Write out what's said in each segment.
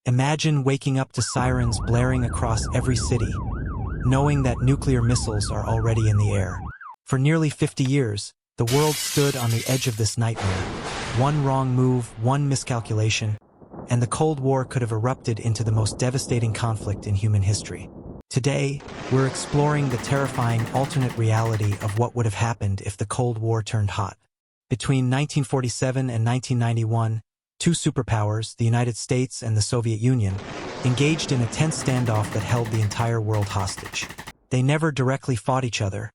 Imagine waking up to sirens blaring across every city, knowing that nuclear missiles are already in the air. For nearly 50 years, the world stood on the edge of this nightmare. One wrong move, one miscalculation, and the Cold War could have erupted into the most devastating conflict in human history. Today, we're exploring the terrifying alternate reality of what would have happened if the Cold War turned hot. Between 1947 and 1991, two superpowers, the United States and the Soviet Union, engaged in a tense standoff that held the entire world hostage. They never directly fought each other,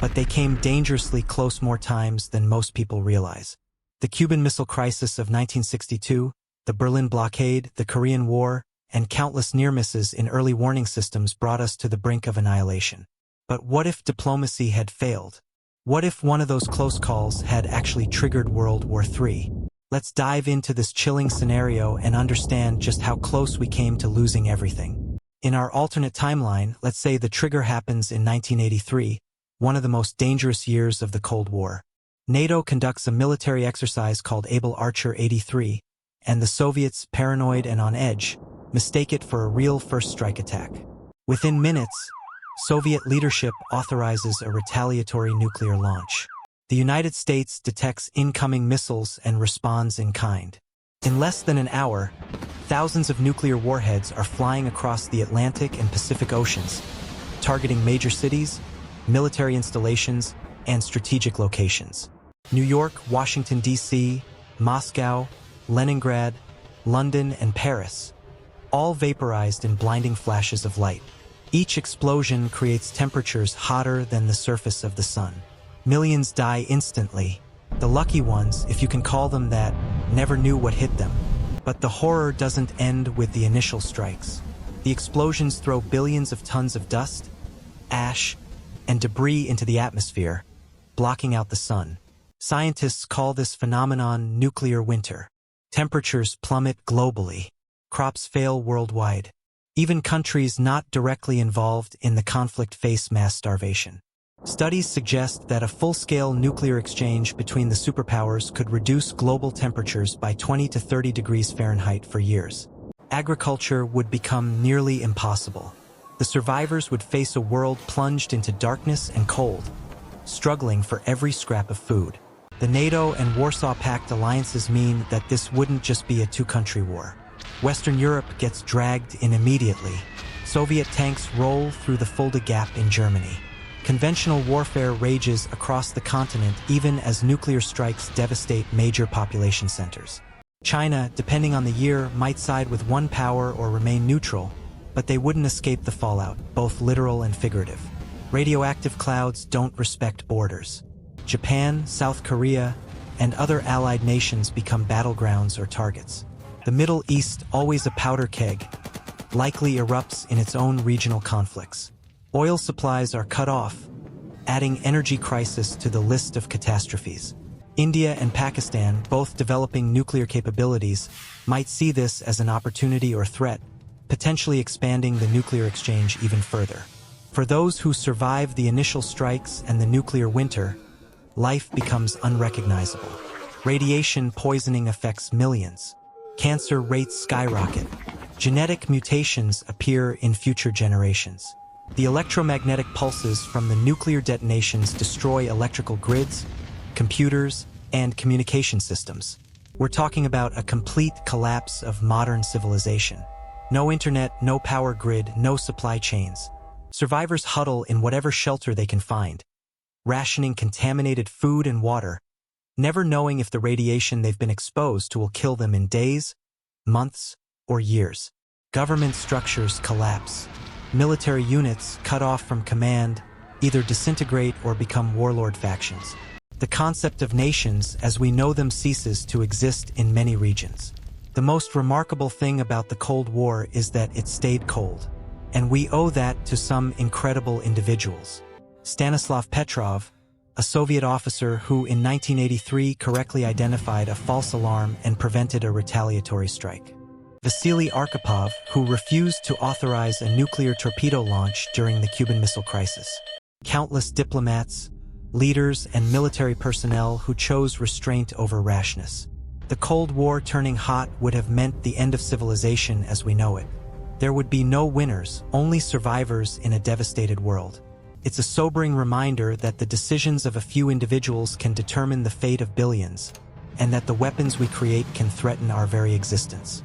but they came dangerously close more times than most people realize. The Cuban Missile Crisis of 1962, the Berlin blockade, the Korean War, and countless near misses in early warning systems brought us to the brink of annihilation. But what if diplomacy had failed? What if one of those close calls had actually triggered World War III? Let's dive into this chilling scenario and understand just how close we came to losing everything. In our alternate timeline, let's say the trigger happens in 1983, one of the most dangerous years of the Cold War. NATO conducts a military exercise called Able Archer 83, and the Soviets, paranoid and on edge, mistake it for a real first strike attack. Within minutes, Soviet leadership authorizes a retaliatory nuclear launch. The United States detects incoming missiles and responds in kind. In less than an hour, thousands of nuclear warheads are flying across the Atlantic and Pacific Oceans, targeting major cities, military installations, and strategic locations. New York, Washington, D.C., Moscow, Leningrad, London, and Paris, all vaporized in blinding flashes of light. Each explosion creates temperatures hotter than the surface of the sun. Millions die instantly. The lucky ones, if you can call them that, never knew what hit them. But the horror doesn't end with the initial strikes. The explosions throw billions of tons of dust, ash, and debris into the atmosphere, blocking out the sun. Scientists call this phenomenon nuclear winter. Temperatures plummet globally. Crops fail worldwide. Even countries not directly involved in the conflict face mass starvation. Studies suggest that a full-scale nuclear exchange between the superpowers could reduce global temperatures by 20 to 30 degrees Fahrenheit for years. Agriculture would become nearly impossible. The survivors would face a world plunged into darkness and cold, struggling for every scrap of food. The NATO and Warsaw Pact alliances mean that this wouldn't just be a two-country war. Western Europe gets dragged in immediately. Soviet tanks roll through the Fulda Gap in Germany. Conventional warfare rages across the continent even as nuclear strikes devastate major population centers. China, depending on the year, might side with one power or remain neutral, but they wouldn't escape the fallout, both literal and figurative. Radioactive clouds don't respect borders. Japan, South Korea, and other allied nations become battlegrounds or targets. The Middle East, always a powder keg, likely erupts in its own regional conflicts. Oil supplies are cut off, adding energy crisis to the list of catastrophes. India and Pakistan, both developing nuclear capabilities, might see this as an opportunity or threat, potentially expanding the nuclear exchange even further. For those who survive the initial strikes and the nuclear winter, life becomes unrecognizable. Radiation poisoning affects millions. Cancer rates skyrocket. Genetic mutations appear in future generations. The electromagnetic pulses from the nuclear detonations destroy electrical grids, computers, and communication systems. We're talking about a complete collapse of modern civilization. No internet, no power grid, no supply chains. Survivors huddle in whatever shelter they can find, rationing contaminated food and water, never knowing if the radiation they've been exposed to will kill them in days, months, or years. Government structures collapse. Military units, cut off from command, either disintegrate or become warlord factions. The concept of nations as we know them ceases to exist in many regions. The most remarkable thing about the Cold War is that it stayed cold. And we owe that to some incredible individuals. Stanislav Petrov, a Soviet officer who in 1983 correctly identified a false alarm and prevented a retaliatory strike. Vasily Arkhipov, who refused to authorize a nuclear torpedo launch during the Cuban Missile Crisis. Countless diplomats, leaders, and military personnel who chose restraint over rashness. The Cold War turning hot would have meant the end of civilization as we know it. There would be no winners, only survivors in a devastated world. It's a sobering reminder that the decisions of a few individuals can determine the fate of billions, and that the weapons we create can threaten our very existence.